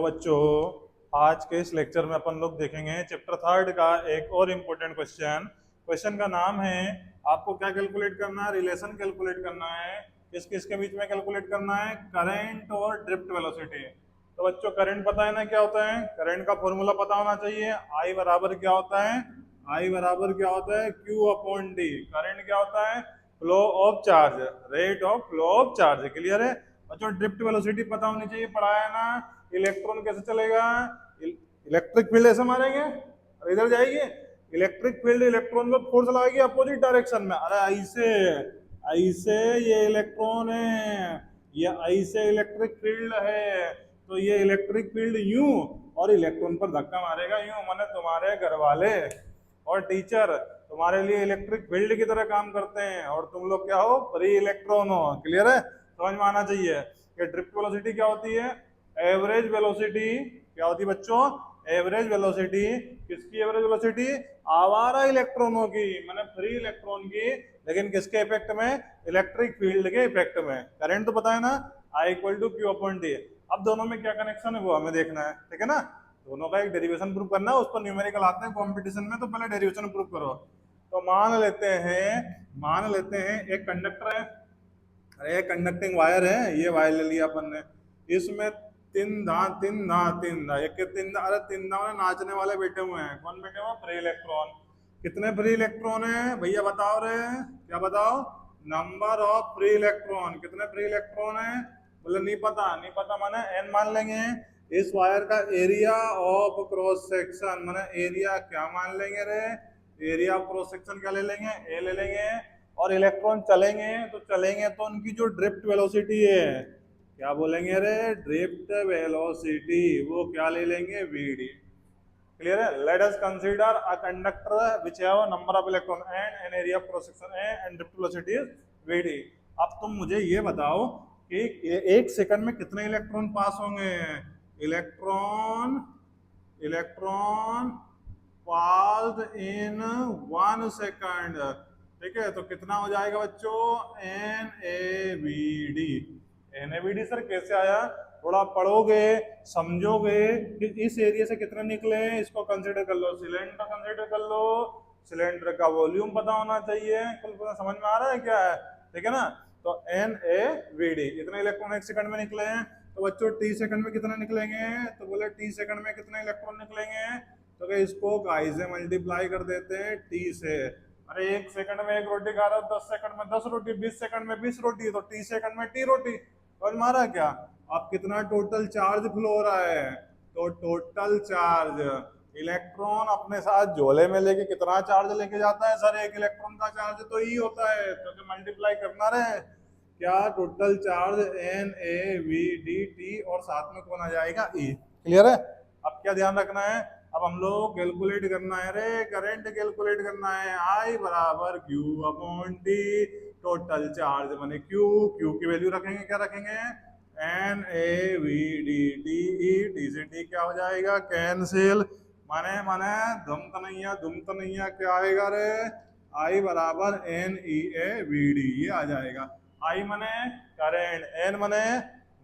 बच्चों, आज के इस लेक्चर में अपन लोग देखेंगे चैप्टर थर्ड का एक और इम्पोर्टेंट क्वेश्चन का नाम है, आपको क्या कैलकुलेट करना है? रिलेशन कैलकुलेट करना है। किस किस के बीच में कैलकुलेट करना है? करंट और ड्रिफ्ट वेलोसिटी। तो बच्चों, करंट पता है ना क्या होता है? करंट का फॉर्मूला पता होना चाहिए। आई बराबर क्या होता है? आई बराबर क्या होता है? Q upon D. करंट क्या होता है? Flow of charge, rate of flow of charge. Clear है बच्चों? ड्रिफ्ट वेलोसिटी पता होनी चाहिए, पढ़ाया ना। इलेक्ट्रॉन कैसे चलेगा? इलेक्ट्रिक फील्ड ऐसे मारेंगे और इधर जाएगी। इलेक्ट्रिक फील्ड इलेक्ट्रॉन पर फोर्स लगाएगी अपोजिट डायरेक्शन में। अरे ऐसे ऐसे ये इलेक्ट्रॉन है, ये ऐसे इलेक्ट्रिक फील्ड है, तो ये इलेक्ट्रिक फील्ड यूं और इलेक्ट्रॉन पर धक्का मारेगा यूं। माने तुम्हारे घर वाले और टीचर तुम्हारे लिए इलेक्ट्रिक फील्ड की तरह काम करते हैं और तुम लोग क्या हो? फ्री इलेक्ट्रॉन हो। क्लियर है? समझ में आना चाहिए कि ड्रिफ्ट वेलोसिटी क्या होती है। एवरेज वेलोसिटी क्या होती है बच्चों? Average velocity. किसकी एवरेज वेलोसिटी? आवारा इलेक्ट्रॉनों की, माने फ्री इलेक्ट्रॉन की, लेकिन किसके इफेक्ट में? इलेक्ट्रिक फील्ड के इफेक्ट में। करंट तो पता है ना, I equal to Q upon D. अब दोनों में क्या कनेक्शन है वो हमें देखना है, ठीक है ना। दोनों का एक डेरिवेशन प्रूव करना है, उस पर न्यूमेरिकल आते हैं कंपटीशन में, तो पहले डेरिवेशन प्रूव करो। तो मान लेते हैं एक कंडक्टर है, अरे कंडक्टिंग वायर है, ये वायर ले लिया अपन ने, इसमें तीन धा एक अरे तीन धा नाचने वाले बैठे हुए हैं। कौन बैठे हुए? Free electron. कितने फ्री इलेक्ट्रॉन है भैया बताओ रे, क्या बताओ? Number of free electron. कितने फ्री इलेक्ट्रॉन है? बोले नहीं पता माने एन मान लेंगे। इस वायर का एरिया ऑफ क्रॉस सेक्शन, माने एरिया क्या मान लेंगे रे? एरिया ऑफ क्रॉस सेक्शन क्या ले लेंगे? ए ले लेंगे। और इलेक्ट्रॉन चलेंगे तो उनकी जो ड्रिफ्ट वेलोसिटी है, क्या बोलेंगे रे? Drift velocity. वो क्या ले लेंगे? वीडी। क्लियर है? Let us consider a conductor which have number of electron and an area of cross section A and drift velocity is VD. अब तुम मुझे ये बताओ कि एक सेकंड में कितने इलेक्ट्रॉन पास होंगे? Electron electron pass in 1 second. ठीक है, तो कितना हो जाएगा बच्चों? N A V D. N A V D sir कैसे आया? थोड़ा पढ़ोगे समझोगे कि इस एरिया से कितने निकले, इसको कंसीडर कर लो। सिलेंडर कंसीडर कर लो, सिलेंडर का वॉल्यूम पता होना चाहिए। कुल पता समझ में आ रहा है क्या है? ठीक है ना। तो एन ए वी डी, इतने इलेक्ट्रॉन एक सेकंड में निकले हैं। तो बच्चों टी सेकंड में कितने निकलेंगे? तो बोले टी सेकंड में कितने इलेक्ट्रॉन निकलेंगे? तो इसको काई से मल्टीप्लाई कर देते हैं टी से। अरे एक सेकंड में एक रोटी खा रहा हो, 10 सेकंड में 10 रोटी, 20 सेकंड में 20 रोटी, तो टी सेकंड में टी रोटी। समझ मारा क्या? अब कितना टोटल चार्ज फ्लो हो रहा है? तो टोटल चार्ज, इलेक्ट्रॉन अपने साथ झोले में लेके कितना चार्ज लेके जाता है सर? एक इलेक्ट्रॉन का चार्ज तो ई होता है, तो मल्टीप्लाई करना रहे क्या? Total charge N A V D T और साथ में कौन आ जाएगा? ई। क्लियर है? अब क्या ध्यान रखना है? अब हम लोग कैलकुलेट करना है रे, करंट कैलकुलेट करना है। आई बराबर Q upon D. Total charge माने क्यू, क्यू की वैल्यू रखेंगे, क्या रखेंगे? N A V D T E. T से टी क्या हो जाएगा? कैंसिल। माने माने दुम तनैया क्या आएगा रे? आई बराबर N E A V D, ये आ जाएगा। आई मने करंट, एन मने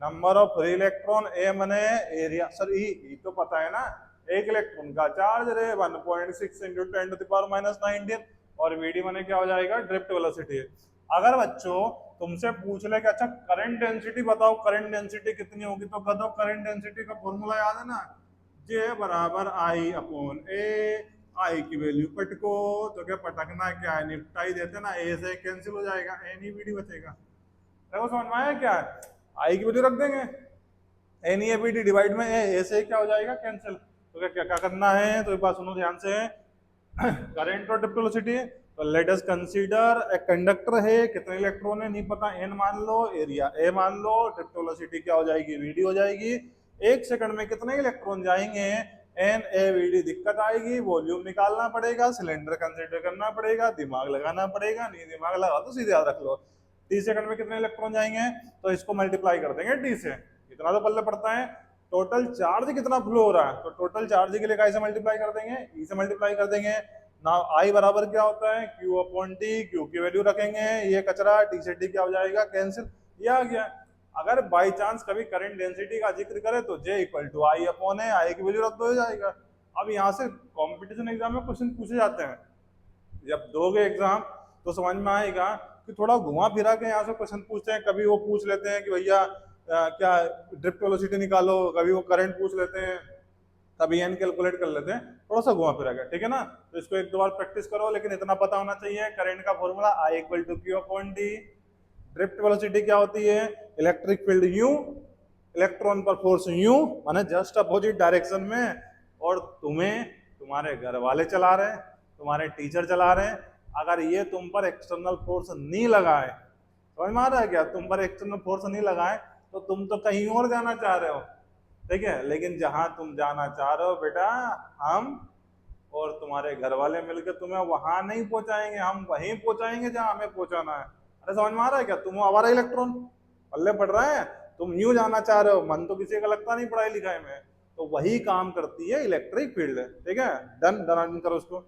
number of free electron, A मने एरिया। सर ई तो पता है ना, एक इलेक्ट्रॉन का चार्ज रे 1.6 इंटू 10 टू द पावर -19, और वीडी मने क्या हो जाएगा? Drift velocity. अगर बच्चों तुमसे पूछ ले कि अच्छा करंट डेंसिटी बताओ, करंट डेंसिटी कितनी होगी, तो बताओ करंट डेंसिटी का फॉर्मूला याद है ना? जे बराबर आई अपॉन ए। आई की वैल्यू पटको, तो क्या पटकना क्या है? निपटाई देते ना, ए से कैंसिल हो जाएगा, एन ई वीडी बचेगा। देखो समझ में आया क्या? आई की वैल्यू रख देंगे, N E V D divide में ए से क्या हो जाएगा? कैंसिल। तो क्या क्या करना है? तो एक बात सुनो ध्यान से, करंट और ड्रिफ्ट वेलोसिटी। तो लेट अस कंसीडर एक कंडक्टर है, कितने इलेक्ट्रॉन है नहीं पता, एन मान लो, एरिया ए मान लो, ड्रिफ्ट वेलोसिटी क्या हो जाएगी? वीडी हो जाएगी। एक सेकंड में कितने इलेक्ट्रॉन जाएंगे? N A V D. दिक्कत आएगी, वॉल्यूम निकालना पड़ेगा, सिलेंडर कंसीडर करना पड़ेगा, दिमाग लगाना पड़ेगा। नहीं दिमाग लगा तो सीधे याद रख लो, टी सेकंड में कितने इलेक्ट्रॉन जाएंगे, तो इसको मल्टीप्लाई कर देंगे टी से। इतना तो पल्ले पड़ता है। टोटल चार्ज कितना फ्लो हो रहा है, तो टोटल चार्ज के लिए कैसे मल्टीप्लाई कर देंगे? ई से मल्टीप्लाई कर देंगे ना। आई बराबर क्या होता है? Q upon T. क्यू की वैल्यू रखेंगे, ये कचरा टी से टी क्या हो जाएगा? कैंसिल। ये आ गया। अगर बाई चांस कभी करंट डेंसिटी का जिक्र करे तो J equal to I upon है, आई की वैल्यू रख दो हो जाएगा। अब यहाँ से कंपटीशन एग्जाम में क्वेश्चन पूछे जाते हैं, जब दोगे एग्जाम तो समझ में आएगा कि थोड़ा घुमा फिरा के यहाँ से क्वेश्चन पूछते हैं। कभी वो पूछ लेते हैं कि भैया क्या ड्रिफ्ट वेलोसिटी निकालो, कभी वो करंट पूछ लेते हैं, कभी एन कैलकुलेट कर लेते हैं, थोड़ा सा घुमा फिरा के, ठीक है ना। तो इसको एक दो बार प्रैक्टिस करो, लेकिन इतना पता होना चाहिए करंट का formula I equal to Q upon D. Drift velocity क्या होती है, इलेक्ट्रिक फील्ड यू, इलेक्ट्रॉन पर फोर्स यू, माने जस्ट अपोजिट डायरेक्शन में, और तुम्हें तुम्हारे घर वाले चला रहे हैं, तुम्हारे टीचर चला रहे हैं। अगर ये तुम पर एक्सटर्नल फोर्स नहीं लगाए, समझ में आ रहा है क्या, तुम पर एक्सटर्नल फोर्स नहीं लगाए तो तुम तो कहीं और जाना चाह रहे हो, ठीक है। लेकिन जहां तुम जाना चाह रहे हो बेटा, हम और तुम्हारे घर वाले मिलकर तुम्हें वहां नहीं पहुंचाएंगे, हम वहीं पहुंचाएंगे जहां हमें पहुंचाना है। अरे समझ में आ रहा है क्या, तुम हमारा इलेक्ट्रॉन पल्ले पड़ रहे हैं, तुम यूं जाना चाह रहे हो, मन तो किसी का लगता नहीं पढ़ाई लिखाई में, तो वही काम करती है इलेक्ट्रिक फील्ड, ठीक है। डन डन करो उसको।